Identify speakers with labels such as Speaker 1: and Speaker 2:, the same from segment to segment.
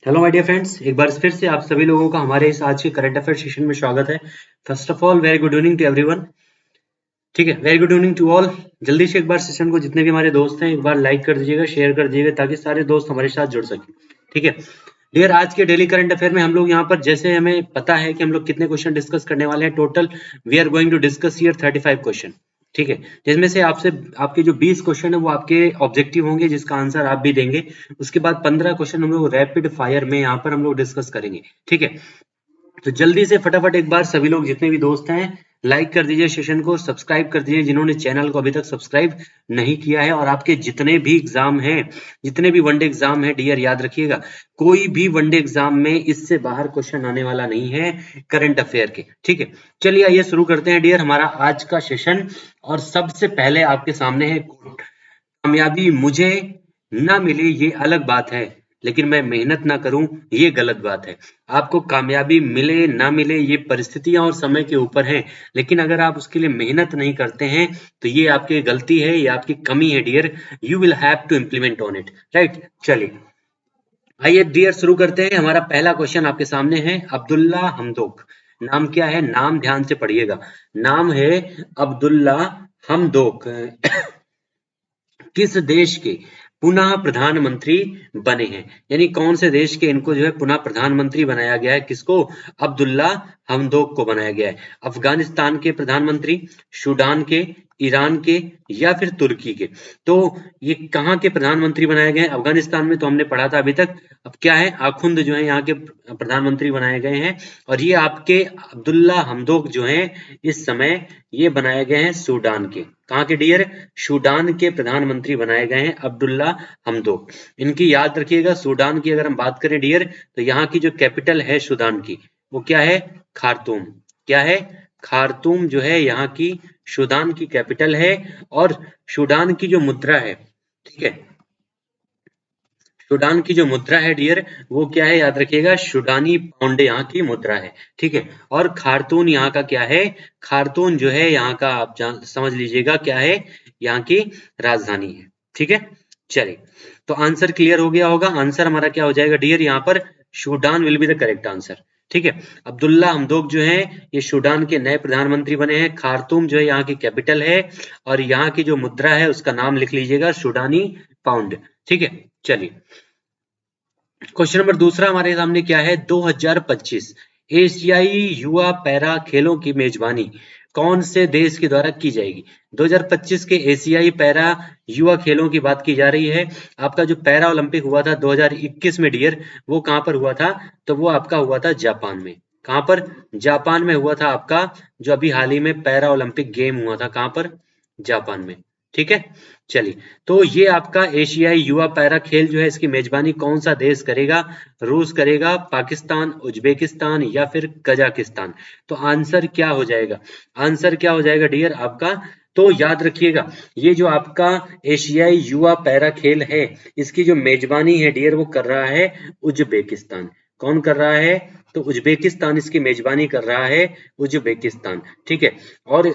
Speaker 1: Hello my dear friends, एक बार फिर से आप सभी लोगों का हमारे इस आज के करंट अफेयर सेशन में स्वागत है। First of all very good evening to everyone. ठीक है, very good evening to all. जल्दी से एक बार सेशन को जितने भी हमारे दोस्त हैं एक बार लाइक कर दीजिएगा, शेयर कर दीजिएगा ताकि सारे दोस्त हमारे साथ जुड़ सकें। ठीक है डियर, आज के डेली करंट अफेयर में हम लोग यहाँ पर जैसे हमें पता है कि हम लोग कितने क्वेश्चन डिस्कस करने वाले हैं। Total we are going to discuss here 35 question. ठीक है, जिसमें से आपसे आपके जो 20 क्वेश्चन है वो आपके ऑब्जेक्टिव होंगे जिसका आंसर आप भी देंगे। उसके बाद 15 क्वेश्चन हम लोग रैपिड फायर में यहाँ पर हम लोग डिस्कस करेंगे। ठीक है, तो जल्दी से फटाफट एक बार सभी लोग जितने भी दोस्त हैं लाइक कर दीजिए, सेशन को सब्सक्राइब कर दीजिए जिन्होंने चैनल को अभी तक सब्सक्राइब नहीं किया है। और आपके जितने भी एग्जाम हैं, जितने भी वनडे एग्जाम है डियर, याद रखिएगा कोई भी वनडे एग्जाम में इससे बाहर क्वेश्चन आने वाला नहीं है करंट अफेयर के। ठीक है, चलिए आइए शुरू करते हैं डियर हमारा आज का सेशन। और सबसे पहले आपके सामने है कामयाबी मुझे ना मिले ये अलग बात है, लेकिन मैं मेहनत ना करूं ये गलत बात है। आपको कामयाबी मिले ना मिले ये परिस्थितियां और समय के ऊपर है, लेकिन अगर आप उसके लिए मेहनत नहीं करते हैं तो ये आपकी गलती है, ये आपकी कमी है dear. You will have to implement on it, right. चलिए आइए डियर शुरू करते हैं। हमारा पहला क्वेश्चन आपके सामने है अब्दुल्ला हमदोक। नाम क्या है? नाम ध्यान से पढ़िएगा। नाम है अब्दुल्ला हमदोक। किस देश के पुनः प्रधानमंत्री बने हैं? यानी कौन से देश के इनको जो है पुनः प्रधानमंत्री बनाया गया है? किसको? अब्दुल्ला हमदोक को बनाया गया है। अफगानिस्तान के प्रधानमंत्री, सूडान के, ईरान के या फिर तुर्की के? तो ये कहाँ के प्रधानमंत्री बनाए गए हैं? अफगानिस्तान में तो हमने पढ़ा था अभी तक। अब क्या है, आखुंद जो है यहाँ के प्रधानमंत्री बनाए गए हैं। और ये आपके अब्दुल्ला हमदोक जो हैं इस समय ये बनाए गए हैं सूडान के। कहाँ के डियर? सूडान के प्रधानमंत्री बनाए गए हैं अब्दुल्ला हमदोक। इनकी याद रखिएगा, सूडान की अगर हम बात करें डियर तो यहाँ की जो कैपिटल है सूडान की वो क्या है? खार्तूम। क्या है? खार्तूम जो है यहाँ की सूडान की कैपिटल है। और सूडान की जो मुद्रा है, ठीक है, सूडान की जो मुद्रा है डियर वो क्या है? याद रखिएगा, सूडानी पाउंड यहाँ की मुद्रा है। ठीक है, और खार्तून यहाँ का क्या है? खार्तून जो है यहाँ का आप समझ लीजिएगा क्या है, यहाँ की राजधानी है। ठीक है, चलिए तो आंसर क्लियर हो गया होगा। आंसर हमारा क्या हो जाएगा डियर? यहाँ पर Sudan will be the correct answer. ठीक है, अब्दुल्ला हमदोक जो है ये सूडान के नए प्रधानमंत्री बने हैं। खार्तूम जो है यहाँ की कैपिटल है और यहाँ की जो मुद्रा है उसका नाम लिख लीजिएगा, सूडानी पाउंड। ठीक है, चलिए क्वेश्चन नंबर दूसरा हमारे सामने क्या है? 2025 एशियाई युवा पैरा खेलों की मेजबानी कौन से देश के द्वारा की जाएगी? 2025 के एशियाई पैरा युवा खेलों की बात की जा रही है। आपका जो पैरा ओलंपिक हुआ था 2021 में डियर, वो कहां पर हुआ था? तो वो आपका हुआ था जापान में। कहां पर? जापान में हुआ था आपका जो अभी हाल ही में पैरा ओलंपिक गेम हुआ था। कहां पर? जापान में। ठीक है, चलिए तो ये आपका एशियाई युवा पैरा खेल जो है इसकी मेजबानी कौन सा देश करेगा? रूस करेगा, पाकिस्तान, उज्बेकिस्तान या फिर कजाकिस्तान? तो आंसर क्या हो जाएगा? आंसर क्या हो जाएगा डियर आपका? तो याद रखिएगा ये जो आपका एशियाई युवा पैरा खेल है इसकी जो मेजबानी है डियर वो कर रहा है उज्बेकिस्तान। कौन कर रहा है? तो उज्बेकिस्तान इसकी मेजबानी कर रहा है, उज्बेकिस्तान। ठीक है, और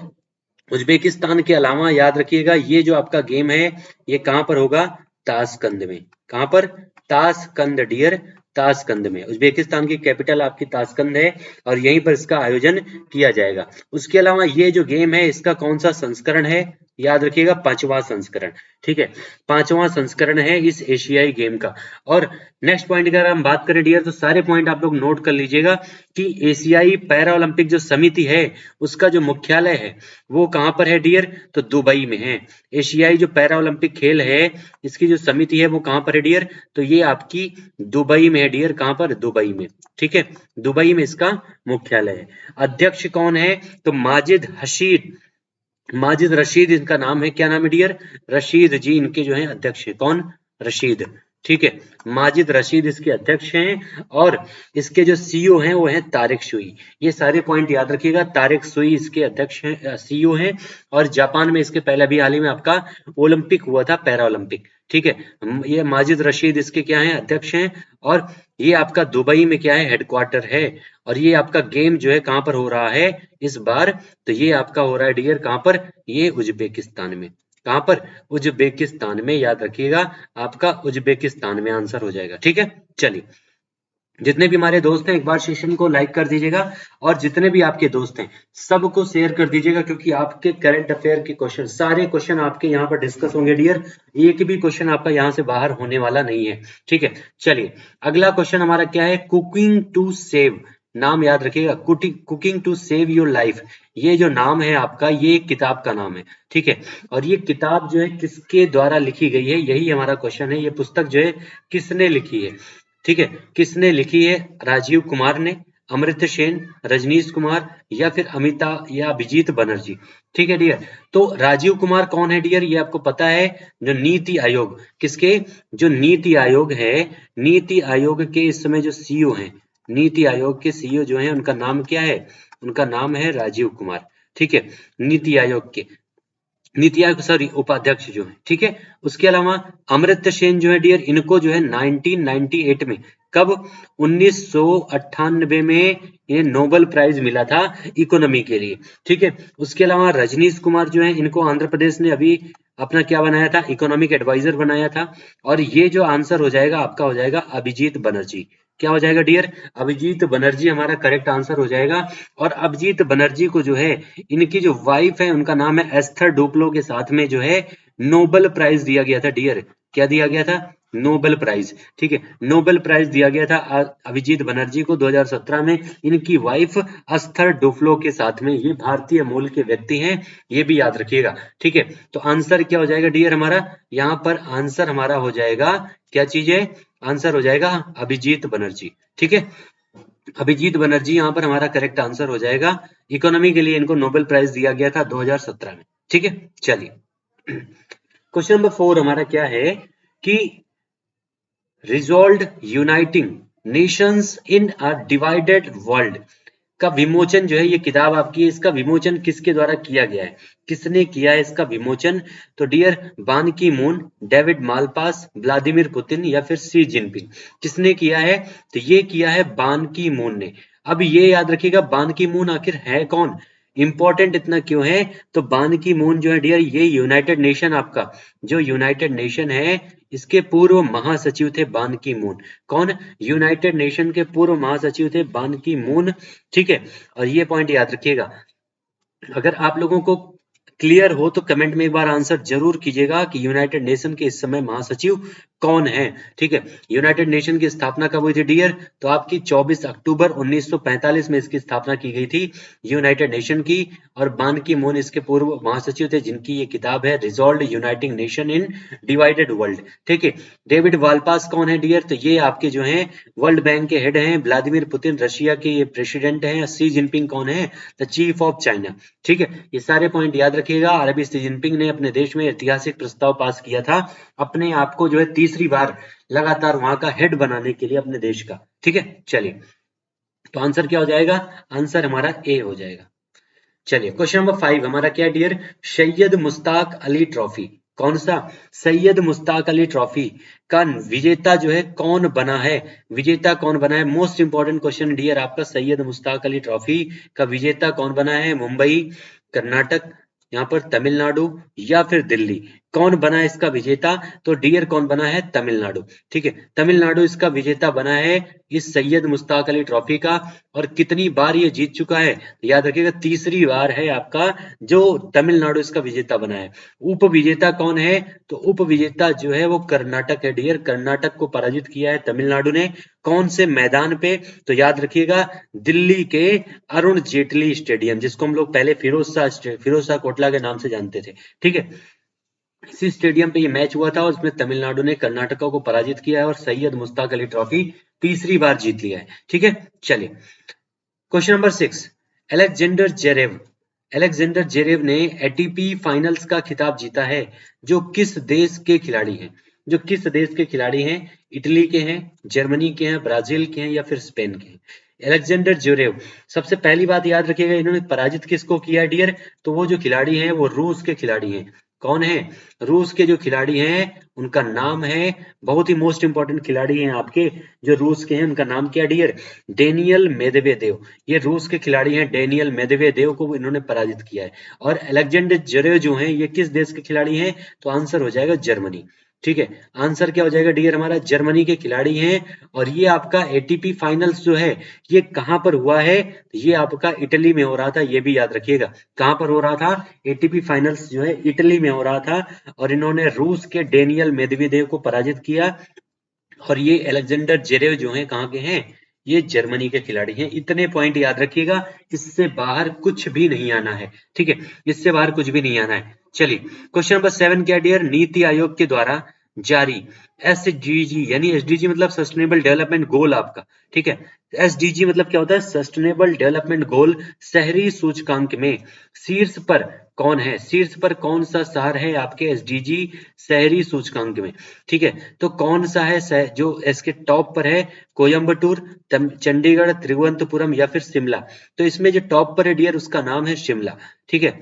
Speaker 1: उज्बेकिस्तान के अलावा याद रखिएगा ये जो आपका गेम है ये कहां पर होगा? ताशकंद में। कहां पर? ताशकंद डियर, ताशकंद में। उज्बेकिस्तान की कैपिटल आपकी ताशकंद है और यहीं पर इसका आयोजन किया जाएगा। उसके अलावा ये जो गेम है इसका कौन सा संस्करण है? याद रखिएगा, पांचवा संस्करण। ठीक है, पांचवा संस्करण है इस एशियाई गेम का। और नेक्स्ट पॉइंट की अगर हम बात करें डियर तो सारे पॉइंट आप लोग नोट कर लीजिएगा कि एशियाई पैरा ओलंपिक जो समिति है उसका जो मुख्यालय है वो कहां पर है डियर? तो दुबई में है। एशियाई जो पैरा ओलंपिक खेल है इसकी जो समिति है वो कहां पर है डियर? तो ये आपकी दुबई में है डियर। कहां पर? दुबई में। ठीक है, दुबई में इसका मुख्यालय है। अध्यक्ष कौन है? तो माजिद हशीद, माजिद रशीद इनका नाम है। क्या नाम है डियर? रशीद जी इनके जो है अध्यक्ष है। कौन? रशीद। ठीक है, माजिद रशीद इसके अध्यक्ष हैं और इसके जो सीईओ हैं वो हैं तारिक सुई। ये सारे पॉइंट याद रखिएगा, तारिक सुई इसके अध्यक्ष हैं, सीईओ हैं। और जापान में इसके पहले भी हाल ही में आपका ओलंपिक हुआ था, पैरा ओलंपिक। ठीक है, ये माजिद रशीद इसके क्या है? अध्यक्ष हैं। और ये आपका दुबई में क्या है? हेडक्वार्टर है। और ये आपका गेम जो है कहां पर हो रहा है इस बार? तो ये आपका हो रहा है डियर कहां पर? ये उज्बेकिस्तान में। कहां पर? उज्बेकिस्तान में। याद रखिएगा आपका उज्बेकिस्तान में आंसर हो जाएगा। ठीक है, चलिए जितने भी हमारे दोस्त हैं एक बार सेशन को लाइक कर दीजिएगा, और जितने भी आपके दोस्त हैं सबको शेयर कर दीजिएगा, क्योंकि आपके करंट अफेयर के क्वेश्चन, सारे क्वेश्चन आपके यहाँ पर डिस्कस होंगे डियर। एक भी क्वेश्चन आपका यहाँ से बाहर होने वाला नहीं है, ठीक है। चलिए अगला क्वेश्चन हमारा क्या है, कुकिंग टू सेव, नाम याद रखिएगा, cooking to save your life. ये जो नाम है आपका, ये एक किताब का नाम है, ठीक है। और ये किताब जो है किसके द्वारा लिखी गई है, यही हमारा क्वेश्चन है। ये पुस्तक जो है किसने लिखी है, ठीक है, किसने लिखी है? राजीव कुमार ने, अमृत सेन, रजनीश कुमार, या फिर अमिता या अभिजीत बनर्जी, ठीक है डियर। तो राजीव कुमार कौन है डियर, ये आपको पता है, जो नीति आयोग, किसके, जो नीति आयोग है, नीति आयोग के इस समय जो सीईओ हैं, नीति आयोग के सीईओ जो हैं, उनका नाम क्या है? उनका नाम है राजीव कुमार, ठीक है। नीति आयोग के, नीति आयोग सॉरी उपाध्यक्ष जो है, ठीक है। उसके अलावा अमर्त्य सेन जो है डियर, इनको जो है 1998 में, कब, 1998 में ये नोबेल प्राइज मिला था इकोनॉमी के लिए, ठीक है। उसके अलावा रजनीश कुमार जो है, इनको आंध्र प्रदेश ने अभी अपना क्या बनाया था, इकोनॉमिक एडवाइजर बनाया था। और ये जो आंसर हो जाएगा आपका, हो जाएगा अभिजीत बनर्जी। क्या हो जाएगा डियर? अभिजीत बनर्जी हमारा करेक्ट आंसर हो जाएगा। और अभिजीत बनर्जी को जो है, इनकी जो वाइफ है उनका नाम है एस्थर डुप्लो के साथ में जो है नोबेल प्राइज दिया गया था डियर। क्या दिया गया था? नोबेल प्राइज, ठीक है। नोबेल प्राइज दिया गया था अभिजीत बनर्जी को 2017 में, इनकी वाइफ एस्थर डुफ्लो के साथ में। ये भारतीय मूल के व्यक्ति हैं, ये भी याद रखिएगा, ठीक है। तो आंसर क्या हो जाएगा डियर हमारा? यहाँ पर आंसर हमारा हो जाएगा, क्या चीज है? आंसर हो जाएगा अभिजीत बनर्जी, ठीक है। अभिजीत बनर्जी यहाँ पर हमारा करेक्ट आंसर हो जाएगा। इकोनॉमी के लिए इनको नोबेल प्राइज दिया गया था 2017 में, ठीक है। चलिए क्वेश्चन नंबर 4 हमारा क्या है कि रिजॉल्व यूनाइटिंग नेशंस इन अ डिवाइडेड वर्ल्ड का विमोचन जो है, ये किताब आपकी है, इसका विमोचन किसके द्वारा किया गया है, किसने किया है इसका विमोचन? तो डियर बान की moon, David Malpass, Vladimir Putin, या फिर सी जिनपिंग, किसने किया है? तो ये किया है बान की मून ने। अब ये याद रखिएगा बान की मून आखिर है कौन, इंपॉर्टेंट इतना क्यों है? तो बान की मून जो है डियर, ये यूनाइटेड नेशन आपका, जो यूनाइटेड नेशन है, इसके पूर्व महासचिव थे बान की मून। कौन? यूनाइटेड नेशन के पूर्व महासचिव थे बान की मून, ठीक है। और ये पॉइंट याद रखिएगा। अगर आप लोगों को क्लियर हो तो कमेंट में एक बार आंसर जरूर कीजिएगा कि यूनाइटेड नेशन के इस समय महासचिव कौन है, ठीक है। यूनाइटेड नेशन की स्थापना कब हुई थी डियर? तो आपकी 24 अक्टूबर 1945 में इसकी स्थापना की गई थी यूनाइटेड नेशन की। और बान की मून इसके पूर्व महासचिव थे, जिनकी ये किताब है resolve uniting nation in divided world, ठीक है। डेविड वालपास कौन है डियर? तो ये आपके जो हैं वर्ल्ड बैंक के हेड हैं। व्लादिमीर पुतिन रशिया के ये प्रेसिडेंट हैं। सी जिनपिंग कौन है? द चीफ ऑफ चाइना, ठीक है। ये सारे पॉइंट याद रखिएगा। और अभी सी जिनपिंग ने अपने देश में ऐतिहासिक प्रस्ताव पास किया था, अपने आप को जो है तीसरी बार लगातार वहां का हेड बनाने के लिए अपने देश का, ठीक है। चलिए तो आंसर क्या हो जाएगा? आंसर हमारा ए हो जाएगा। चलिए क्वेश्चन नंबर 5 हमारा क्या डियर? सैयद मुश्ताक अली ट्रॉफी, कौन सा? सैयद मुश्ताक अली ट्रॉफी का विजेता जो है कौन बना है? विजेता कौन बना है? मोस्ट इंपॉर्टेंट क्वेश्चन डियर आपका, सैयद मुश्ताक अली ट्रॉफी का विजेता कौन बना है? मुंबई, कर्नाटक, यहाँ पर तमिलनाडु, या फिर दिल्ली, कौन बना है इसका विजेता? तो डियर कौन बना है? तमिलनाडु, ठीक है। तमिलनाडु इसका विजेता बना है इस सैयद मुश्ताक अली ट्रॉफी का। और कितनी बार ये जीत चुका है? याद रखिएगा तीसरी बार है आपका जो तमिलनाडु इसका विजेता बना है। उप विजेता कौन है? तो उप विजेता जो है वो कर्नाटक है डियर। कर्नाटक को पराजित किया है तमिलनाडु ने। कौन से मैदान पे? तो याद रखिएगा दिल्ली के अरुण जेटली स्टेडियम, जिसको हम लोग पहले फिरोज शाह कोटला के नाम से जानते थे, ठीक है। इसी स्टेडियम पे ये मैच हुआ था और उसमें तमिलनाडु ने कर्नाटक को पराजित किया है और सैयद मुश्ताक अली ट्रॉफी तीसरी बार जीत लिया है, ठीक है। चलिए question number 6, Alexander Zverev, Alexander Zverev ने एटीपी फाइनल्स का खिताब जीता है, जो किस देश के खिलाड़ी हैं? जो किस देश के खिलाड़ी हैं? इटली के हैं, जर्मनी के हैं, ब्राजील के हैं, या फिर स्पेन के हैं? अलेक्जेंडर जेरेव, सबसे पहली बात याद रखिएगा इन्होंने पराजित किसको किया डियर? तो वो जो खिलाड़ी हैं वो रूस के खिलाड़ी हैं। कौन है? रूस के जो खिलाड़ी हैं उनका नाम है, बहुत ही मोस्ट इंपॉर्टेंट खिलाड़ी हैं आपके जो रूस के हैं, उनका नाम क्या डियर? Daniel Medvedev. ये रूस के खिलाड़ी हैं, डेनियल मेदवेदेव को इन्होंने पराजित किया है। और अलेक्जेंडर जरेव जो हैं ये किस देश के खिलाड़ी हैं? तो आंसर हो जाएगा जर्मनी। ठीक है, आंसर क्या हो जाएगा डियर हमारा? जर्मनी के खिलाड़ी हैं। और ये आपका एटीपी फाइनल्स जो है ये कहां पर हुआ है? ये आपका इटली में हो रहा था, ये भी याद रखिएगा। कहां पर हो रहा था? एटीपी फाइनल्स जो है इटली में हो रहा था, और इन्होंने रूस के डेनियल मेदवेदेव को पराजित किया। और ये अलेक्जेंडर जेरेव जो है कहाँ के हैं? ये जर्मनी के खिलाड़ी हैं। इतने पॉइंट याद रखिएगा, इससे बाहर कुछ भी नहीं आना है। ठीक है, इससे बाहर कुछ भी नहीं आना है। चलिए, क्वेश्चन नंबर 7 क्या डियर? नीति आयोग के द्वारा जारी एसडीजी, यानी एसडीजी मतलब सस्टेनेबल डेवलपमेंट गोल आपका। ठीक है, एसडीजी मतलब क्या होता है? सस्टेनेबल डेवलपमेंट गोल शहरी सूचकांक में शीर्ष पर कौन है? शीर्ष पर कौन सा शहर है आपके एसडीजी शहरी सूचकांक में? ठीक है, तो कौन सा है जो इसके टॉप पर है? कोयम्बटूर, चंडीगढ़, तिरुवनंतपुरम या फिर शिमला? तो इसमें जो टॉप पर है डियर उसका नाम है शिमला। ठीक है,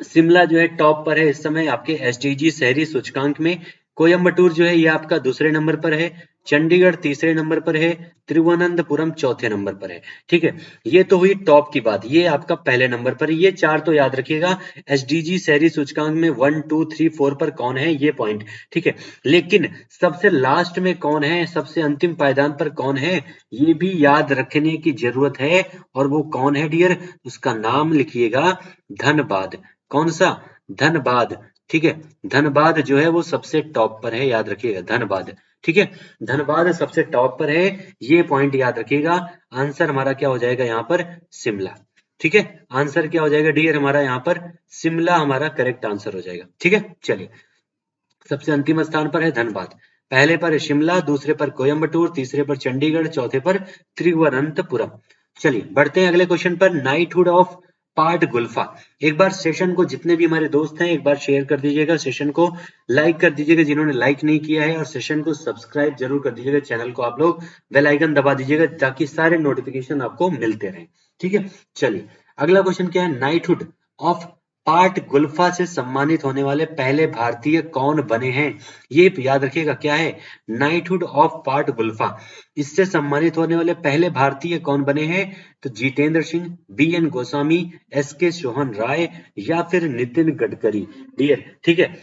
Speaker 1: शिमला जो है टॉप पर है इस समय आपके एसडीजी शहरी सूचकांक में। कोयम्बटूर जो है ये आपका दूसरे नंबर पर है, चंडीगढ़ तीसरे नंबर पर है, तिरुवनंतपुरम चौथे नंबर पर है। ठीक है, ये तो हुई टॉप की बात, ये आपका पहले नंबर पर। ये चार तो याद रखिएगा, एसडीजी शहरी सूचकांक में 1 2 3 4 पर कौन है ये पॉइंट। ठीक है, लेकिन सबसे लास्ट में कौन है, सबसे अंतिम पायदान पर कौन है, ये भी याद रखने की जरूरत है। और वो कौन है डियर? उसका नाम लिखिएगा धनबाद। कौन सा? धनबाद। ठीक है, धनबाद जो है वो सबसे टॉप पर है, याद रखिएगा धनबाद। ठीक है, धनबाद सबसे टॉप पर है, ये पॉइंट याद रखिएगा। आंसर हमारा क्या हो जाएगा यहाँ पर? शिमला। ठीक है, आंसर क्या हो जाएगा डियर हमारा यहाँ पर? शिमला हमारा करेक्ट आंसर हो जाएगा। ठीक है, चलिए, सबसे अंतिम स्थान पर है धनबाद, पहले पर है शिमला, दूसरे पर कोयम्बटूर, तीसरे पर चंडीगढ़, चौथे पर तिरुवनंतपुरम। चलिए बढ़ते हैं अगले क्वेश्चन पर, नाइटहुड ऑफ पार्ट गुल्फा। एक बार सेशन को जितने भी हमारे दोस्त हैं एक बार शेयर कर दीजिएगा, सेशन को लाइक कर दीजिएगा जिन्होंने लाइक नहीं किया है, और सेशन को सब्सक्राइब जरूर कर दीजिएगा, चैनल को आप लोग बेल आइकन दबा दीजिएगा ताकि सारे नोटिफिकेशन आपको मिलते रहें। ठीक है, चलिए अगला क्वेश्चन क्या है? नाइटहुड ऑफ पार्ट गुल्फा से सम्मानित होने वाले पहले भारतीय कौन बने हैं? ये याद रखिएगा, क्या है? नाइटहुड ऑफ पार्ट गुल्फा, इससे सम्मानित होने वाले पहले भारतीय कौन बने हैं? तो Jitendra Singh, B N Goswami, S K Sohan राय या फिर नितिन गडकरी डियर। ठीक है,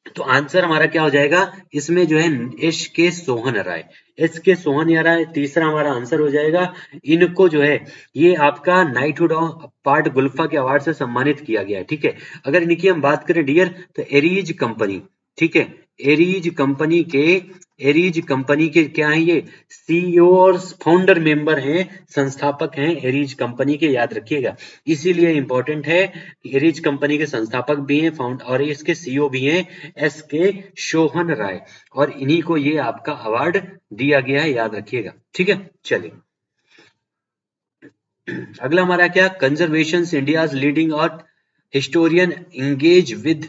Speaker 1: तो आंसर हमारा क्या हो जाएगा इसमें जो है? एस के सोहन राय। एस के सोहन या राय तीसरा हमारा आंसर हो जाएगा। इनको जो है ये आपका नाइटहुड ऑफ पार्ट गुल्फा के अवार्ड से सम्मानित किया गया है। ठीक है, अगर इनकी हम बात करें डियर तो एरीज कंपनी, ठीक है, एरीज कंपनी के क्या है? ये सीईओ और फाउंडर मेंबर हैं, संस्थापक हैं एरीज कंपनी के, याद रखिएगा। इसीलिए इंपॉर्टेंट है, एरीज कंपनी के संस्थापक भी हैं फाउंड और इसके सीईओ भी हैं एस के सोहन राय, और इन्हीं को ये आपका अवार्ड दिया गया है, याद रखिएगा। ठीक है, चलिए अगला हमारा क्या? कंजर्वेशन इंडिया लीडिंग और historian engage with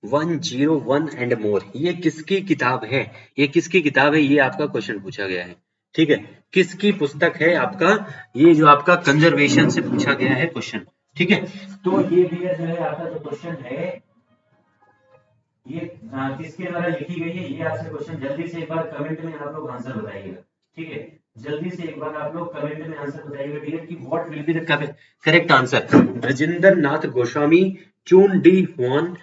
Speaker 1: 101 and more, ये किसकी किताब है? ये किसकी किताब है? ये आपका क्वेश्चन पूछा गया है। ठीक है, किसकी पुस्तक है आपका? ये जो आपका कंजर्वेशन से पूछा गया है क्वेश्चन। ठीक है, तो ये भी जो है आपका जो क्वेश्चन है ये किसके द्वारा लिखी गई है? ये आपसे क्वेश्चन जल्दी से एक बार कमेंट में आप लोग आंसर बताइएगा। ठीक है, जल्दी से एक बार आप लोग कमेंट में आंसर बताइएगा डियर कि what will be the correct answer. Brajendra Nath Goswami, चून डी हुआन,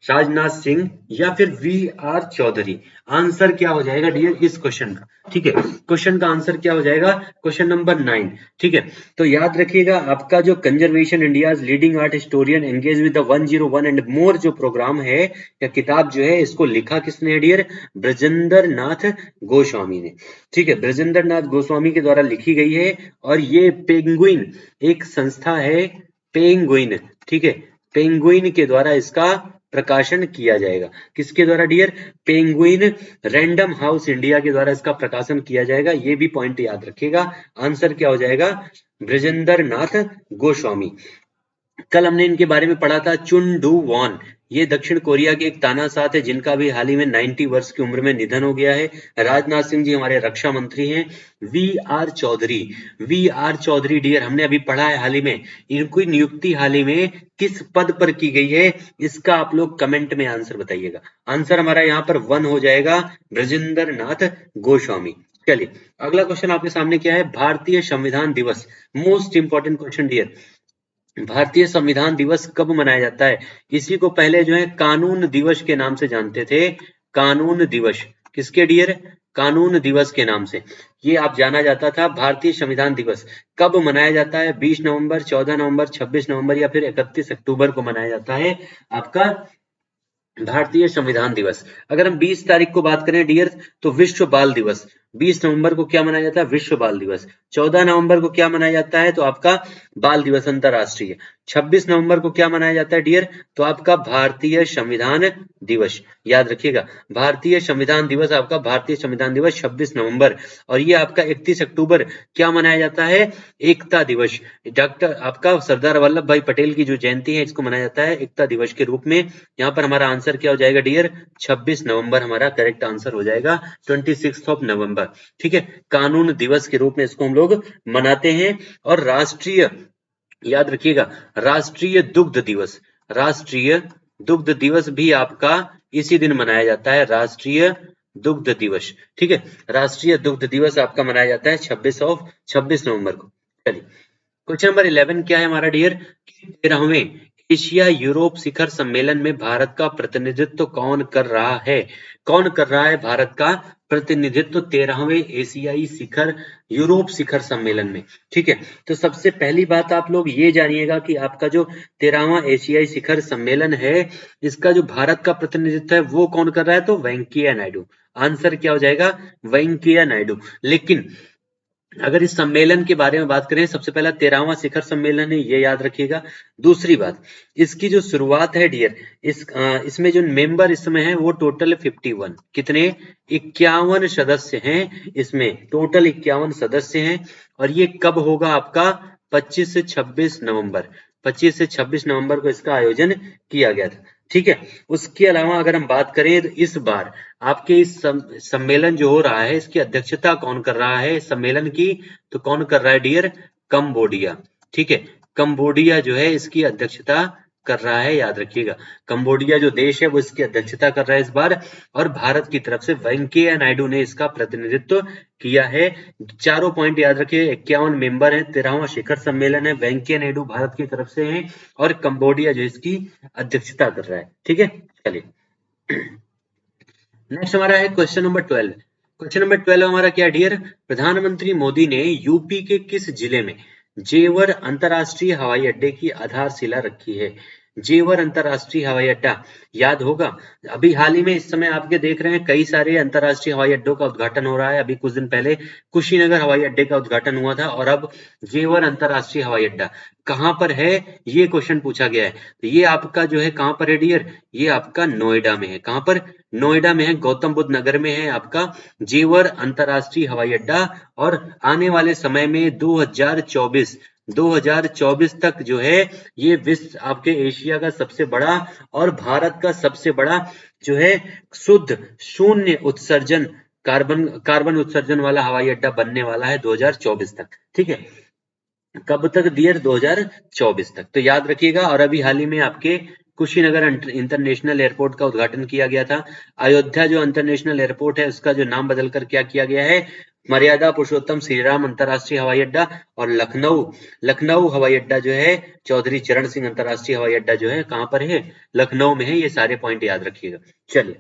Speaker 1: राजनाथ सिंह या फिर वी आर चौधरी? आंसर क्या हो जाएगा डियर इस क्वेश्चन का? ठीक है, क्वेश्चन का आंसर क्या हो जाएगा? Question number 9। ठीक है, तो याद रखिएगा आपका जो conservation India leading art historian engage with the 101 and more जो प्रोग्राम है या किताब जो है, इसको लिखा किसने है डियर? ब्रजेंद्र नाथ गोस्वामी ने। ठीक है, ब्रजेंद्र नाथ गोस्वामी के द्वारा लिखी गई है, और ये पेंगुइन एक संस्था है, पेंगुइन। ठीक है, पेंगुइन के द्वारा इसका प्रकाशन किया जाएगा। किसके द्वारा dear? Penguin Random House India के द्वारा इसका प्रकाशन किया जाएगा, ये भी पॉइंट याद रखिएगा। आंसर क्या हो जाएगा? ब्रजेंद्र नाथ गोस्वामी। कल हमने इनके बारे में पढ़ा था, चुन डू वॉन। ये दक्षिण कोरिया के एक तानाशाह थे जिनका भी हाल ही में 90 वर्ष की उम्र में निधन हो गया है। राजनाथ सिंह जी हमारे रक्षा मंत्री हैं। वी आर चौधरी डियर, हमने अभी पढ़ा है हाल ही में, इनकी नियुक्ति हाल ही में किस पद पर की गई है, इसका आप लोग कमेंट में आंसर बताइएगा। आंसर हमारा यहाँ पर 1 हो जाएगा, ब्रजेंद्र नाथ गोस्वामी। चलिए अगला क्वेश्चन आपके सामने क्या है, भारतीय संविधान दिवस, मोस्ट इंपॉर्टेंट क्वेश्चन डियर। भारतीय संविधान दिवस कब मनाया जाता है? इसी को पहले जो है कानून दिवस के नाम से जानते थे। कानून दिवस किसके डियर? कानून दिवस के नाम से ये आप जाना जाता था। भारतीय संविधान दिवस कब मनाया जाता है? 20 नवंबर, 14 नवंबर, 26 नवंबर या फिर 31 अक्टूबर को मनाया जाता है आपका भारतीय संविधान दिवस। अगर हम 20 तारीख को बात करें डियर, तो विश्व बाल दिवस। 20 नवंबर को क्या मनाया जाता है? विश्व बाल दिवस। 14 नवंबर को क्या मनाया जाता है? तो आपका बाल दिवस अंतरराष्ट्रीय। 26 नवंबर को क्या मनाया जाता है डियर? तो आपका भारतीय संविधान दिवस। याद रखिएगा, भारतीय संविधान दिवस आपका भारतीय संविधान दिवस 26 नवंबर। और ये आपका 31 अक्टूबर क्या मनाया जाता है? एकता दिवस। डॉक्टर आपका सरदार वल्लभ भाई पटेल की जो जयंती है इसको मनाया जाता है एकता दिवस के रूप में। यहाँ पर हमारा आंसर क्या हो जाएगा डियर? 26 नवंबर हमारा करेक्ट आंसर हो जाएगा, 26 ऑफ नवंबर। ठीक है, कानून दिवस के रूप में इसको हम लोग मनाते हैं। और राष्ट्रीय, याद रखिएगा, राष्ट्रीय दुग्ध दिवस, राष्ट्रीय दुग्ध दिवस भी आपका इसी दिन मनाया जाता है, राष्ट्रीय दुग्ध दिवस। ठीक है, राष्ट्रीय दुग्ध दिवस आपका मनाया जाता है 26 नवंबर को। चलिए क्वेश्चन नंबर 11 क्या है हमारा डियर? 13वें एशिया यूरोप शिखर सम्मेलन में भारत का प्रतिनिधित्व कौन कर रहा है? कौन कर रहा है भारत का प्रतिनिधित्व 13वें एशियाई शिखर यूरोप शिखर सम्मेलन में? ठीक है, तो सबसे पहली बात आप लोग ये जानिएगा कि आपका जो 13वां एशियाई शिखर सम्मेलन है, इसका जो भारत का प्रतिनिधित्व है वो कौन कर रहा है? तो वेंकैया नायडू। आंसर क्या हो जाएगा? वेंकैया नायडू। लेकिन अगर इस सम्मेलन के बारे में बात करें, सबसे पहला 13वां शिखर सम्मेलन है, ये याद रखिएगा। दूसरी बात, इसकी जो शुरुआत है डियर, इसमें जो मेंबर इस समय है वो टोटल 51, कितने? 51 सदस्य हैं इसमें, टोटल 51 सदस्य हैं। और ये कब होगा आपका? 25 से 26 नवंबर, 25 से 26 नवंबर को इसका आयोजन किया गया था। ठीक है, उसके अलावा अगर हम बात करें तो इस बार आपके इस सम्मेलन जो हो रहा है इसकी अध्यक्षता कौन कर रहा है सम्मेलन की? तो कौन कर रहा है डियर? कंबोडिया। ठीक है, कंबोडिया जो है इसकी अध्यक्षता कर रहा है, याद रखिएगा। कंबोडिया जो देश है वो इसकी अध्यक्षता कर रहा है इस बार। और भारत की तरफ से वेंकैया नायडू ने इसका प्रतिनिधित्व किया है। चारों पॉइंट याद रखिए, 51 मेंबर हैं, 13वां शिखर सम्मेलन है, वेंकैया नायडू भारत की तरफ से हैं और कंबोडिया जो इसकी अध्यक्षता कर रहा है। ठीक है, चलिए नेक्स्ट हमारा है क्वेश्चन नंबर 12। क्वेश्चन नंबर 12 हमारा क्या डियर? प्रधानमंत्री मोदी ने यूपी के किस जिले में जेवर अंतरराष्ट्रीय हवाई अड्डे की आधारशिला रखी है? जेवर अंतरराष्ट्रीय हवाई अड्डा याद होगा, अभी हाल ही में इस समय आपके देख रहे हैं कई सारे अंतरराष्ट्रीय हवाई अड्डों का उद्घाटन हो रहा है। अभी कुछ दिन पहले कुशीनगर हवाई अड्डे का उद्घाटन हुआ था और अब जेवर अंतरराष्ट्रीय हवाई अड्डा कहां पर है, ये क्वेश्चन पूछा गया है। तो ये आपका जो है कहां पर है डियर? ये आपका नोएडा में है। कहां पर? नोएडा में है, गौतम बुद्ध नगर में है आपका जेवर अंतरराष्ट्रीय हवाई अड्डा। और आने वाले समय में 2024 तक जो है ये विश्व आपके एशिया का सबसे बड़ा और भारत का सबसे बड़ा जो है शुद्ध शून्य उत्सर्जन कार्बन उत्सर्जन वाला हवाई अड्डा बनने वाला है 2024 तक। ठीक है, कब तक डियर? 2024 तक। तो याद रखिएगा। और अभी हाल ही में आपके कुशीनगर इंटरनेशनल एयरपोर्ट का उद्घाटन किया गया था। अयोध्या जो इंटरनेशनल एयरपोर्ट है उसका जो नाम बदलकर क्या किया गया है? मर्यादा पुरुषोत्तम श्री राम अंतरराष्ट्रीय हवाई अड्डा। और लखनऊ हवाई अड्डा जो है चौधरी चरण सिंह अंतरराष्ट्रीय हवाई अड्डा जो है कहां पर है? लखनऊ में है। ये सारे पॉइंट याद रखिएगा। चलिए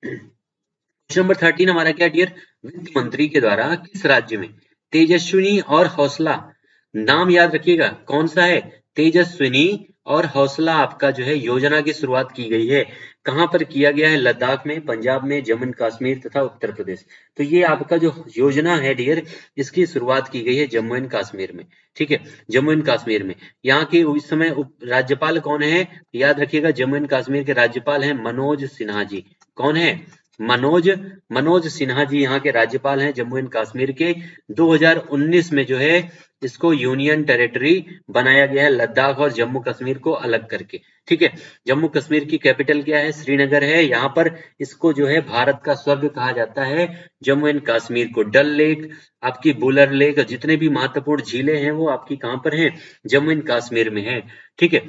Speaker 1: क्वेश्चन नंबर 13 हमारा क्या डियर? वित्त मंत्री के द्वारा किस राज्य में तेजस्विनी और हौसला, नाम याद रखिएगा कौन सा है? तेजस्विनी और हौसला आपका जो है योजना की शुरुआत की गई है। कहां पर किया गया है? लद्दाख में, पंजाब में, जम्मू एंड कश्मीर तथा उत्तर प्रदेश। तो ये आपका जो योजना है डियर, इसकी शुरुआत की गई है जम्मू एंड कश्मीर में। ठीक है, जम्मू एंड कश्मीर में। यहाँ के इस समय राज्यपाल कौन है? याद रखिएगा, जम्मू एंड कश्मीर के राज्यपाल हैं मनोज सिन्हा जी। कौन है? मनोज मनोज सिन्हा जी यहाँ के राज्यपाल हैं जम्मू एंड कश्मीर के। 2019 में जो है इसको यूनियन टेरिटरी बनाया गया है, लद्दाख और जम्मू कश्मीर को अलग करके। ठीक है, जम्मू कश्मीर की कैपिटल क्या है? श्रीनगर है। यहाँ पर इसको जो है भारत का स्वर्ग कहा जाता है, जम्मू एंड कश्मीर को। डल लेक, आपकी बुलर लेक, जितने भी महत्वपूर्ण झीलें हैं वो आपकी कहाँ पर हैं? जम्मू एंड कश्मीर में है। ठीक है,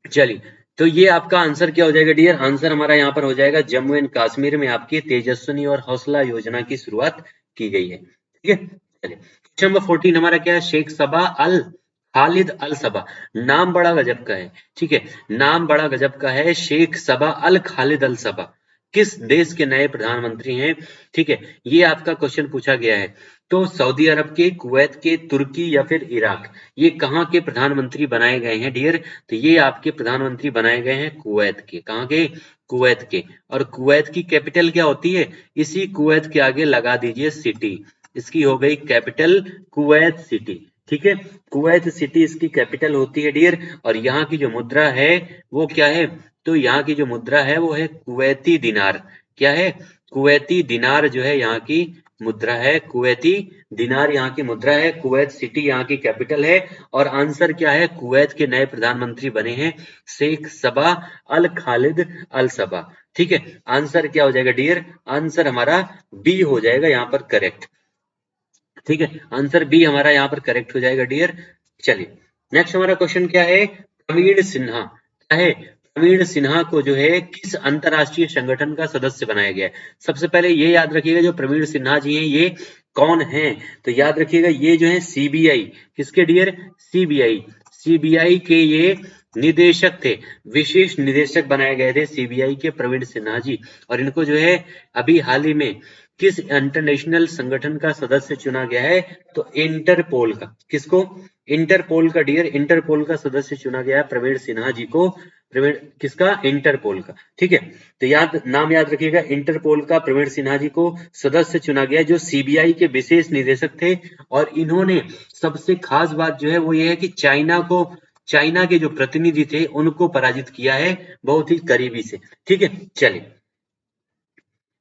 Speaker 1: चलिए, तो ये आपका आंसर क्या हो जाएगा डियर? आंसर हमारा यहाँ पर हो जाएगा जम्मू एंड कश्मीर में आपकी तेजस्विनी और हौसला योजना की शुरुआत की गई है। ठीक है, चलिए, क्वेश्चन नंबर 14 हमारा क्या है? शेख सबा अल खालिद अल सबा। नाम बड़ा गजब का है। ठीक है, नाम बड़ा गजब का है, शेख सबा अल खालिद अल सबा किस देश के नए प्रधानमंत्री हैं? ठीक है, ये आपका क्वेश्चन पूछा गया है। तो सऊदी अरब के, कुवैत के, तुर्की या फिर इराक, ये कहाँ के प्रधानमंत्री बनाए गए हैं डियर? तो ये आपके प्रधानमंत्री बनाए गए हैं कुवैत के। कहाँ के? कुवैत के। और कुवैत की कैपिटल क्या होती है? इसी कुवैत के आगे लगा दीजिए सिटी, इसकी हो गई कैपिटल कुवैत सिटी। ठीक है, कुवैत सिटी इसकी कैपिटल होती है डियर। और यहाँ की जो मुद्रा है वो क्या है? तो यहाँ की जो मुद्रा है वो है कुवैती दिनार। क्या है? कुवैती दिनार जो है यहाँ की मुद्रा है, कुवैती दिनार यहाँ की मुद्रा है। कुवैत सिटी यहाँ की कैपिटल है। और आंसर क्या है? कुवैत के नए प्रधानमंत्री बने हैं शेख सबा अल खालिद अल सबा। ठीक है, आंसर क्या हो जाएगा डियर? आंसर हमारा बी हो जाएगा यहाँ पर करेक्ट। ठीक है, आंसर बी हमारा यहाँ पर करेक्ट हो जाएगा डियर। चलिए, नेक्स्ट हमारा क्वेश्चन क्या है? प्रवीण सिन्हा क्या है? प्रवीण सिन्हा को जो है किस अंतरराष्ट्रीय संगठन का सदस्य बनाया गया है? सबसे पहले ये याद रखिएगा, जो प्रवीण सिन्हा जी हैं ये कौन हैं? तो याद रखिएगा, ये जो है सीबीआई, किसके डियर? सीबीआई, सीबीआई के ये निदेशक थे, विशेष निदेशक बनाए गए थे सीबीआई के प्रवीण सिन्हा जी। और इनको जो है अभी हाल ही में किस इंटरनेशनल संगठन का सदस्य चुना गया है? तो इंटरपोल का। किसको? इंटरपोल का डियर, इंटरपोल का सदस्य चुना गया है प्रवीण सिन्हा जी को। प्रवीण किसका? इंटरपोल का। ठीक है, तो नाम याद रखिएगा, इंटरपोल का प्रवीण सिन्हा जी को सदस्य चुना गया, जो सीबीआई के विशेष निदेशक थे। और इन्होंने सबसे खास बात जो है वो ये है कि चाइना के जो प्रतिनिधि थे उनको पराजित किया है बहुत ही करीबी से। ठीक है, चलिए,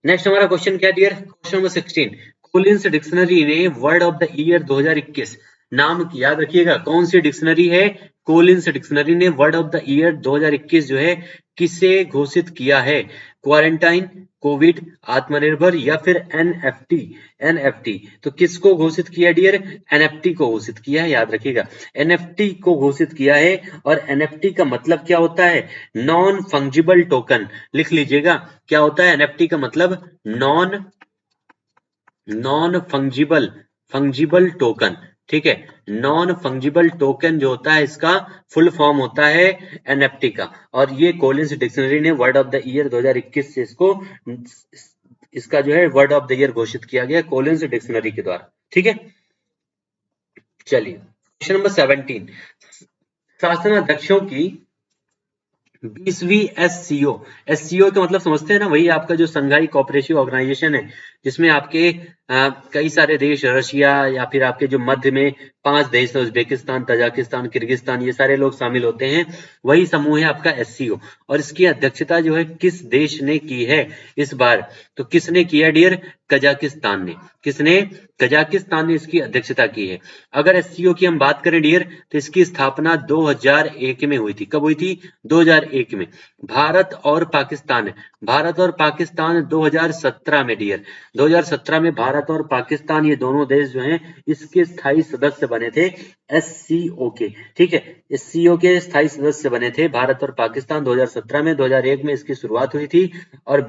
Speaker 1: नेक्स्ट हमारा क्वेश्चन क्या dear? Question number 16, Collins dictionary ने वर्ड ऑफ द ईयर 2021 नाम की, याद रखिएगा कौन सी डिक्शनरी है? कोलिंस डिक्शनरी ने वर्ड ऑफ द ईयर 2021 जो है किसे घोषित किया है? क्वारंटाइन, कोविड, आत्मनिर्भर या फिर एनएफटी? एनएफटी, तो किसको घोषित किया डियर? एनएफटी को घोषित किया है, याद रखिएगा एनएफटी को घोषित किया है। और एनएफटी का मतलब क्या होता है? Non fungible token. लिख लीजिएगा, क्या होता है एनएफटी का मतलब? Non fungible token. ठीक है, नॉन फंजिबल टोकन जो होता है इसका फुल फॉर्म होता है एनएफटी का। और ये कोलिंस डिक्शनरी ने वर्ड ऑफ द ईयर 2021 से इसका जो है वर्ड ऑफ द ईयर घोषित किया गया कोलिंस डिक्शनरी के द्वारा। ठीक है, चलिए, क्वेश्चन नंबर 17, शासनाध्यक्षों की 20वीं एससीओ। एससीओ का मतलब समझते हैं ना? वही आपका जो संघाई कोऑपरेटिव ऑर्गेनाइजेशन है, जिसमें आपके कई सारे देश, रशिया या फिर आपके जो मध्य में 5 देश है, उज्बेकिस्तान, तजाकिस्तान, किर्गिस्तान, ये सारे लोग शामिल होते हैं। वही समूह है आपका एससीओ। और इसकी अध्यक्षता जो है किस देश ने की है इस बार? तो किसने किया डियर? कजाकिस्तान ने। किसने? कजाकिस्तान ने इसकी अध्यक्षता की है। अगर एससीओ की हम बात करें डियर, तो इसकी स्थापना 2001 में हुई थी। कब हुई थी? 2001 में। भारत और पाकिस्तान 2017 में डियर, 2017 में भारत और पाकिस्तान, ये दोनों देश जो हैं इसके स्थायी सदस्य बने थे एससीओ के। ठीक है, एससीओ के स्थायी सदस्य बने थे भारत और पाकिस्तान 2017 में। 2001 में इसकी शुरुआत हुई थी। और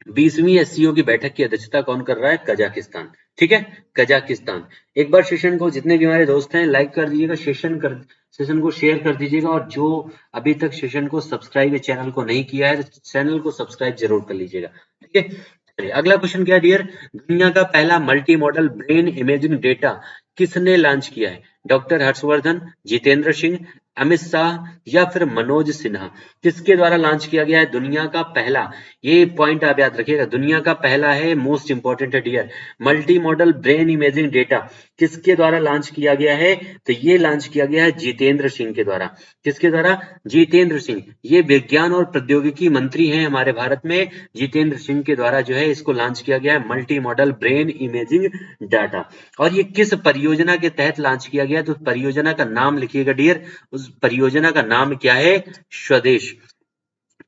Speaker 1: 20वीं एससीओ की बैठक की अध्यक्षता कौन कर रहा है? कजाकिस्तान। ठीक है, कजाकिस्तान। एक बार सेशन को जितने भी हमारे दोस्त हैं लाइक कर दीजिएगा, सेशन को शेयर कर दीजिएगा। और जो अभी तक सेशन को सब्सक्राइब चैनल को नहीं किया है तो चैनल को सब्सक्राइब जरूर कर लीजिएगा। ठीक है, चलिए, अगला क्वेश्चन क्या है डियर? दुनिया का पहला multi modal brain imaging data किसने लॉन्च किया है? डॉक्टर हर्षवर्धन, जितेंद्र सिंह, अमित शाह या फिर मनोज सिन्हा? किसके द्वारा लॉन्च किया गया है दुनिया का पहला, ये पॉइंट आप याद रखिएगा, दुनिया का पहला है, मोस्ट इंपॉर्टेंट है dear, multi modal brain imaging data किसके द्वारा लॉन्च किया गया है? तो ये लॉन्च किया गया है जितेंद्र सिंह के द्वारा। किसके द्वारा? जितेंद्र सिंह। ये विज्ञान और प्रौद्योगिकी मंत्री हैं हमारे भारत में, जितेंद्र सिंह के द्वारा जो है इसको लॉन्च किया गया है, multi modal brain imaging data. और ये किस परियोजना के तहत लॉन्च किया गया? तो परियोजना का नाम लिखिएगा डियर, उस परियोजना का नाम क्या है? स्वदेश।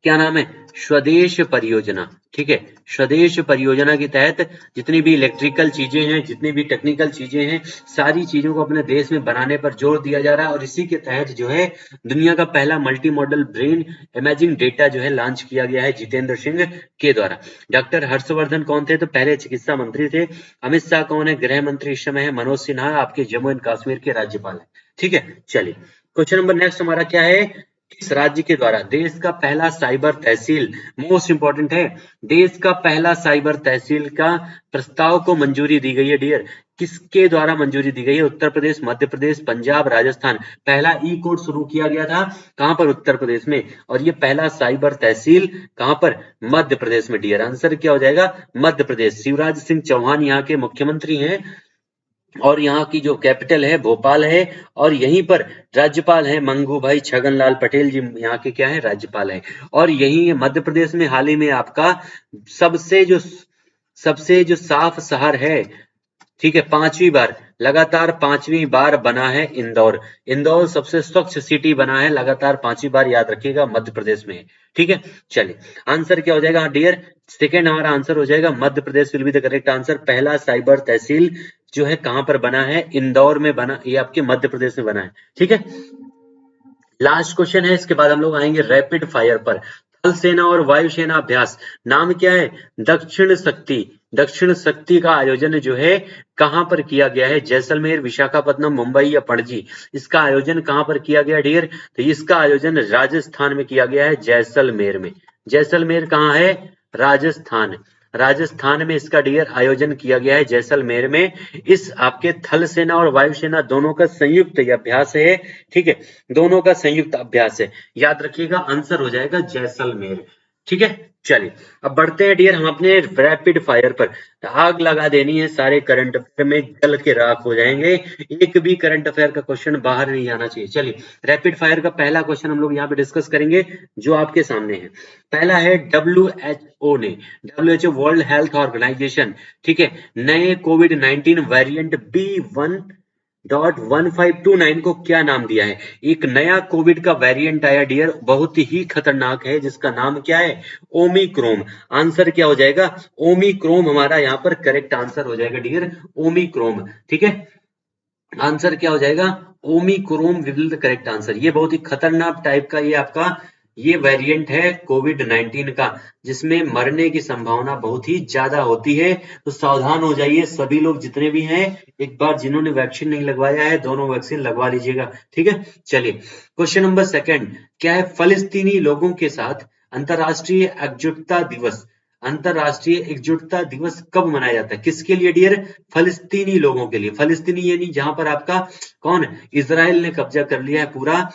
Speaker 1: क्या नाम है? स्वदेश परियोजना। ठीक है, स्वदेश परियोजना के तहत जितनी भी इलेक्ट्रिकल चीजें हैं, जितनी भी टेक्निकल चीजें हैं, सारी चीजों को अपने देश में बनाने पर जोर दिया जा रहा है, और इसी के तहत जो है दुनिया का पहला multi modal brain imaging data जो है लॉन्च किया गया है जितेंद्र सिंह के द्वारा। डॉक्टर हर्षवर्धन कौन थे? तो पहले चिकित्सा मंत्री थे। अमित शाह कौन है? गृह मंत्री इस समय है। मनोज सिन्हा आपके जम्मू एंड कश्मीर के राज्यपाल है। ठीक है, चलिए क्वेश्चन नंबर नेक्स्ट हमारा क्या है? किस राज्य के द्वारा देश का पहला साइबर तहसील, मोस्ट इंपॉर्टेंट है, देश का पहला साइबर तहसील का प्रस्ताव को मंजूरी दी गई है डियर? किसके द्वारा मंजूरी दी गई है? उत्तर प्रदेश, मध्य प्रदेश, पंजाब, राजस्थान। पहला ई कोड शुरू किया गया था कहां पर? उत्तर प्रदेश में। और ये पहला साइबर तहसील कहां पर? मध्य प्रदेश में डियर। आंसर क्या हो जाएगा? मध्य प्रदेश। शिवराज सिंह चौहान यहाँ के मुख्यमंत्री हैं, और यहाँ की जो कैपिटल है भोपाल है, और यहीं पर राज्यपाल हैं मंगू भाई छगन लाल पटेल जी, यहाँ के क्या है? राज्यपाल हैं। और यही मध्य प्रदेश में हाल ही में आपका सबसे जो साफ शहर है, ठीक है, 5वीं बार, लगातार 5वीं बार बना है इंदौर। इंदौर सबसे स्वच्छ सिटी बना है लगातार 5वीं बार, याद रखिएगा, मध्य प्रदेश में है। ठीक है, चलिए आंसर क्या हो जाएगा डियर? सेकेंड हमारा आंसर हो जाएगा Madhya Pradesh will be the correct answer. पहला साइबर तहसील जो है कहां पर बना है? इंदौर में बना, ये आपके मध्य प्रदेश में बना है। ठीक है, लास्ट क्वेश्चन है, इसके बाद हम लोग आएंगे रैपिड फायर पर। थल सेना और वायुसेना अभ्यास नाम क्या है? दक्षिण शक्ति। दक्षिण शक्ति का आयोजन जो है कहां पर किया गया है? जैसलमेर, विशाखापट्टनम, मुंबई या पणजी? इसका आयोजन कहां पर किया गया डियर? तो इसका आयोजन राजस्थान में किया गया है, जैसलमेर में। जैसलमेर कहाँ है? राजस्थान। राजस्थान में इसका डियर आयोजन किया गया है, जैसलमेर में। इस आपके थल सेना और वायुसेना दोनों का संयुक्त ये अभ्यास है। ठीक है, दोनों का संयुक्त अभ्यास है, याद रखिएगा, आंसर हो जाएगा जैसलमेर। ठीक है, चलिए अब बढ़ते हैं डियर हम अपने रैपिड फायर पर। आग लगा देनी है सारे करंट अफेयर में, जल के राख हो जाएंगे, एक भी करंट अफेयर का क्वेश्चन बाहर नहीं आना चाहिए। चलिए रैपिड फायर का पहला क्वेश्चन हम लोग यहाँ पे डिस्कस करेंगे, जो आपके सामने है। पहला है WHO ने, WHO वर्ल्ड हेल्थ ऑर्गेनाइजेशन, ठीक है, नए कोविड-19 वेरिएंट B1.1529 को क्या नाम दिया है? एक नया कोविड का वेरिएंट आया डियर, बहुत ही खतरनाक है, जिसका नाम क्या है? ओमिक्रोन। आंसर क्या हो जाएगा? ओमिक्रोन हमारा यहाँ पर करेक्ट आंसर हो जाएगा डियर, ओमिक्रोन। ठीक है, आंसर क्या हो जाएगा? Omicron will the correct answer. ये बहुत ही खतरनाक टाइप का ये आपका ये वेरिएंट है कोविड-19 का, जिसमें मरने की संभावना बहुत ही ज्यादा होती है। तो सावधान हो जाइए सभी लोग जितने भी हैं, एक बार जिन्होंने वैक्सीन नहीं लगवाया है दोनों वैक्सीन लगवा लीजिएगा। ठीक है, चलिए क्वेश्चन नंबर सेकंड क्या है? फलस्तीनी लोगों के साथ अंतरराष्ट्रीय एकजुटता दिवस, अंतरराष्ट्रीय एकजुटता दिवस कब मनाया जाता है? किसके लिए डियर? फलस्तीनी लोगों के लिए। फलस्तीनी यानी जहां पर आपका कौन? इजराइल ने कब्जा कर लिया है पूरा।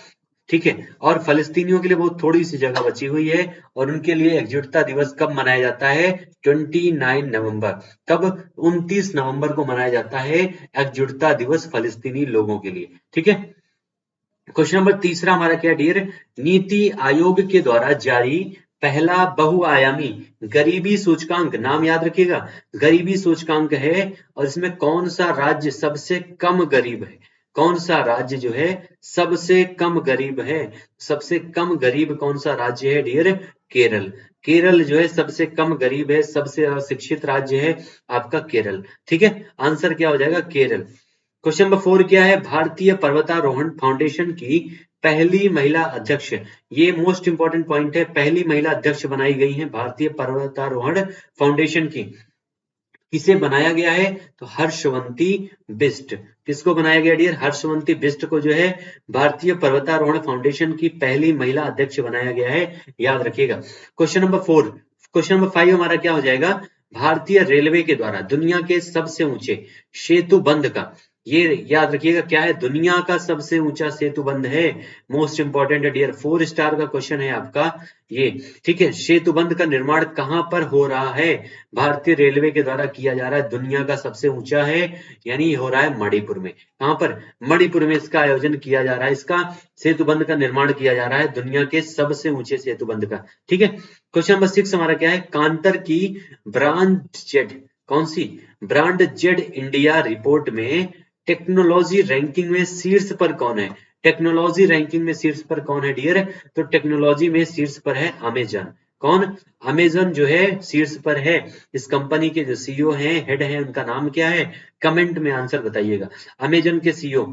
Speaker 1: ठीक है, और फलस्तीनियों के लिए बहुत थोड़ी सी जगह बची हुई है, और उनके लिए एकजुटता दिवस कब मनाया जाता है? 29 नवंबर। कब? 29 नवंबर को मनाया जाता है एकजुटता दिवस फलस्तीनी लोगों के लिए। ठीक है, क्वेश्चन नंबर तीसरा हमारा क्या डियर? नीति आयोग के द्वारा जारी पहला बहुआयामी गरीबी सूचकांक, नाम याद रखिएगा, गरीबी सूचकांक है, और इसमें कौन सा राज्य सबसे कम गरीब है? कौन सा राज्य जो है सबसे कम गरीब है? सबसे कम गरीब कौन सा राज्य है डियर? केरल। केरल जो है सबसे कम गरीब है, सबसे अशिक्षित राज्य है आपका केरल। ठीक है, आंसर क्या हो जाएगा? केरल। क्वेश्चन नंबर 4 क्या है? भारतीय पर्वतारोहण फाउंडेशन की पहली महिला अध्यक्ष, ये मोस्ट इंपॉर्टेंट पॉइंट है, पहली महिला अध्यक्ष बनाई गई है भारतीय पर्वतारोहण फाउंडेशन की। किसे बनाया गया है? तो हर्षवंती बिष्ट। किसको बनाया गया डियर? हर्षवंती बिष्ट को जो है भारतीय पर्वतारोहण फाउंडेशन की पहली महिला अध्यक्ष बनाया गया है, याद रखिएगा। क्वेश्चन नंबर 4, क्वेश्चन नंबर 5 हमारा क्या हो जाएगा? भारतीय रेलवे के द्वारा दुनिया के सबसे ऊंचे सेतु बंध का ये याद रखिएगा क्या है, दुनिया का सबसे ऊंचा सेतु बंध है। मोस्ट इंपॉर्टेंट है डियर, 4 स्टार का क्वेश्चन है आपका ये। ठीक है, सेतु बंध का निर्माण कहां पर हो रहा है? भारतीय रेलवे के द्वारा किया जा रहा है, दुनिया का सबसे ऊंचा है, यानी हो रहा है मणिपुर में। कहां पर? मणिपुर में इसका आयोजन किया जा रहा है, इसका सेतु बंध का निर्माण किया जा रहा है, दुनिया के सबसे ऊंचे सेतु बंध का। ठीक है, क्वेश्चन नंबर 6 हमारा क्या है, कांतर की ब्रांड जेड, कौन सी? ब्रांड जेड इंडिया रिपोर्ट में टेक्नोलॉजी रैंकिंग में शीर्ष पर कौन है? टेक्नोलॉजी रैंकिंग में शीर्ष पर कौन है डियर? तो टेक्नोलॉजी में शीर्ष पर है अमेजन। कौन? अमेजन जो है शीर्ष पर है। इस कंपनी के जो सीईओ हैं, हेड हैं, उनका नाम क्या है? कमेंट में आंसर बताइएगा। अमेजन के सीईओ।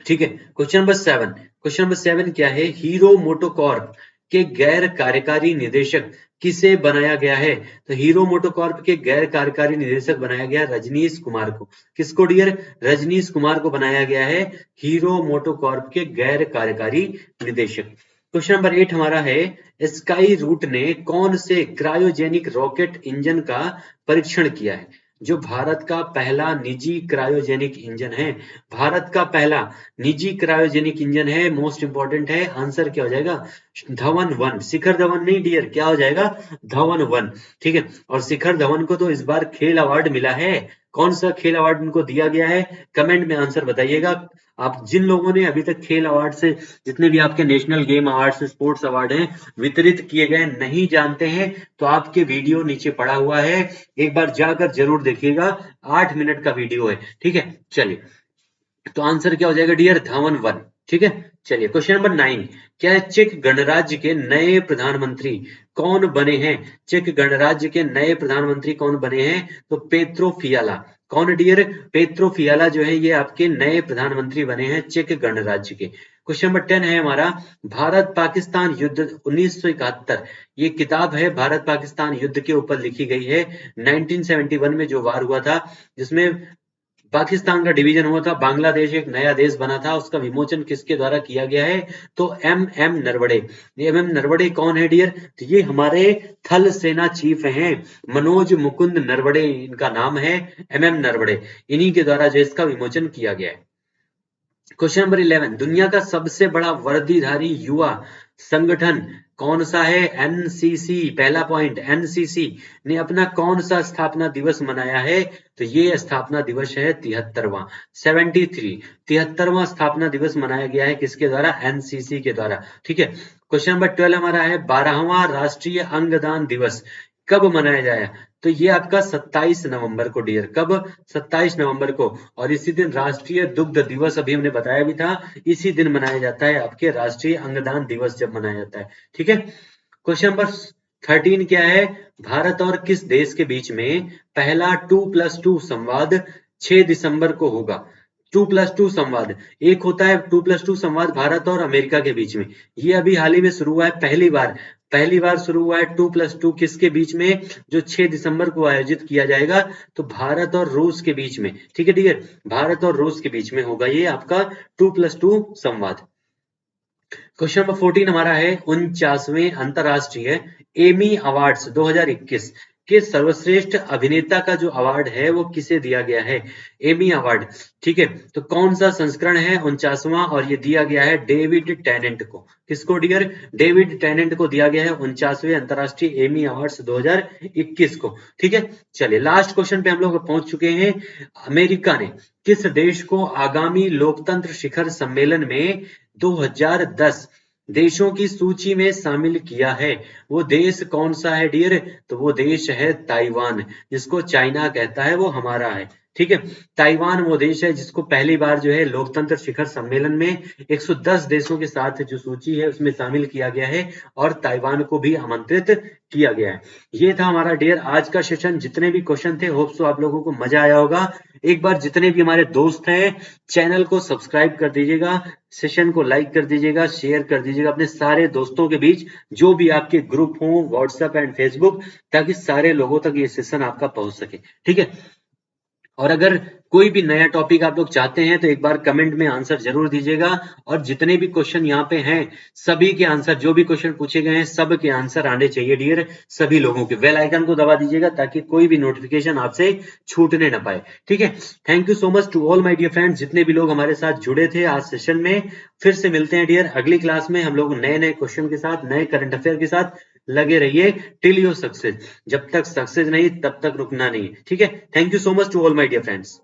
Speaker 1: ठीक है, क्वेश्चन नंबर 7, क्वेश्चन नंबर 7 क्या है, हीरो मोटोकॉर्प के गैर कार्यकारी निदेशक किसे बनाया गया है? तो हीरो मोटोकॉर्प के गैर कार्यकारी निदेशक बनाया गया रजनीश कुमार को। किसको डियर? रजनीश कुमार को बनाया गया है हीरो मोटोकॉर्प के गैर कार्यकारी निदेशक। क्वेश्चन नंबर 8 हमारा है, स्काई रूट ने कौन से क्रायोजेनिक रॉकेट इंजन का परीक्षण किया है? जो भारत का पहला निजी क्रायोजेनिक इंजन है, भारत का पहला निजी क्रायोजेनिक इंजन है, मोस्ट इंपॉर्टेंट है, आंसर क्या हो जाएगा? धवन 1, शिखर धवन नहीं डियर, क्या हो जाएगा? धवन 1। ठीक है, और शिखर धवन को तो इस बार खेल अवार्ड मिला है। कौन सा खेल अवार्ड उनको दिया गया है? कमेंट में आंसर बताइएगा। आप जिन लोगों ने अभी तक खेल अवार्ड से, जितने भी आपके नेशनल गेम अवार्ड से स्पोर्ट्स अवार्ड हैं वितरित किए गए नहीं जानते हैं, तो आपके वीडियो नीचे पड़ा हुआ है, एक बार जाकर जरूर देखिएगा। 8 मिनट का वीडियो है। ठीक है, चलिए, तो आंसर क्या हो जाएगा डियर? धवन 1। ठीक है, चलिए क्वेश्चन नंबर 9, क्या है, चेक गणराज्य के नए प्रधानमंत्री कौन बने हैं? चेक गणराज्य के नए प्रधानमंत्री कौन बने हैं? तो पेत्रो फियाला। कौन डियर? पेत्रो फियाला जो है ये आपके नए प्रधानमंत्री बने हैं चेक गणराज्य के। क्वेश्चन नंबर 10 है हमारा, भारत पाकिस्तान युद्ध 1971, ये किताब है भारत पाकिस्तान युद्ध के ऊपर लिखी गई है। 1971 में जो वार हुआ था, जिसमें पाकिस्तान का डिवीजन हुआ था, बांग्लादेश एक नया देश बना था, उसका विमोचन किसके द्वारा किया गया है? तो एम नरवणे। एम नरवणे कौन है डियर? तो ये हमारे थल सेना चीफ हैं, मनोज मुकुंद नरवणे इनका नाम है, एम नरवणे, इन्हीं के द्वारा जो इसका विमोचन किया गया है। क्वेश्चन नंबर 11, दुनिया का सबसे बड़ा वर्दीधारी युवा संगठन कौन सा है? एनसीसी। पहला पॉइंट, एनसीसी ने अपना कौन सा स्थापना दिवस मनाया है? तो ये स्थापना दिवस है 73वां, 73, 73वां स्थापना दिवस मनाया गया है, किसके द्वारा? एनसीसी के द्वारा। ठीक है, क्वेश्चन नंबर 12 हमारा है, 12वां राष्ट्रीय अंगदान दिवस कब मनाया जाएगा? तो ये आपका 27 नवंबर को डियर, कब? 27 नवंबर को। और इसी दिन राष्ट्रीय दुग्ध दिवस, अभी हमने बताया भी था, इसी दिन मनाया जाता है आपके राष्ट्रीय अंगदान दिवस जब मनाया जाता है। ठीक है, क्वेश्चन नंबर 13 क्या है, भारत और किस देश के बीच में पहला 2+2 संवाद 6 दिसंबर को होगा? 2+2 संवाद, एक होता है 2+2 संवाद भारत और अमेरिका के बीच में, ये अभी हाल ही में शुरू हुआ है, पहली बार शुरू हुआ है 2+2 किसके बीच में? जो 6 दिसंबर को आयोजित किया जाएगा, तो भारत और रूस के बीच में। ठीक है डियर, भारत और रूस के बीच में होगा ये आपका 2+2 संवाद। क्वेश्चन नंबर 14 हमारा है, 49वें अंतरराष्ट्रीय एमी अवार्ड्स 2021 के सर्वश्रेष्ठ अभिनेता का जो अवार्ड है वो किसे दिया गया है? Emmy award. ठीक है, तो कौन सा संस्करण है? 49वां, और ये दिया गया है डेविड टेनेंट को। किसको डियर? डेविड टेनेंट को दिया गया है 49वें अंतरराष्ट्रीय एमी अवार्ड्स 2021 को। ठीक है, चलिए लास्ट क्वेश्चन पे हम लोग पहुंच चुके हैं। अमेरिका ने किस देश को आगामी लोकतंत्र शिखर सम्मेलन में 2010 देशों की सूची में शामिल किया है? वो देश कौन सा है डियर? तो वो देश है ताइवान, जिसको चाइना कहता है, वो हमारा है। ठीक है, ताइवान वो देश है जिसको पहली बार जो है लोकतंत्र शिखर सम्मेलन में 110 देशों के साथ जो सूची है उसमें शामिल किया गया है, और ताइवान को भी आमंत्रित किया गया है। ये था हमारा डियर आज का सेशन, जितने भी क्वेश्चन थे, होप सो आप लोगों को मजा आया होगा। एक बार जितने भी हमारे दोस्त हैं, चैनल को सब्सक्राइब कर दीजिएगा, सेशन को लाइक कर दीजिएगा, शेयर कर दीजिएगा अपने सारे दोस्तों के बीच, जो भी आपके ग्रुप हो व्हाट्सएप एंड फेसबुक, ताकि सारे लोगों तक ये सेशन आपका पहुंच सके। ठीक है, और अगर कोई भी नया टॉपिक आप लोग चाहते हैं तो एक बार कमेंट में आंसर जरूर दीजिएगा। और जितने भी क्वेश्चन यहाँ पे हैं सभी के आंसर, जो भी क्वेश्चन पूछे गए हैं सब के आंसर आने चाहिए डियर सभी लोगों के। बेल आइकन को दबा दीजिएगा ताकि कोई भी नोटिफिकेशन आपसे छूटने ना पाए, ठीक है। Thank you so much to all my dear friends, जितने भी लोग हमारे साथ जुड़े थे आज सेशन में। फिर से मिलते हैं डियर अगली क्लास में, हम लोग नए नए क्वेश्चन के साथ, नए करंट अफेयर के साथ लगे रहिए टिल योर सक्सेस। जब तक सक्सेस नहीं तब तक रुकना नहीं, ठीक है। Thank you so much to all my dear friends.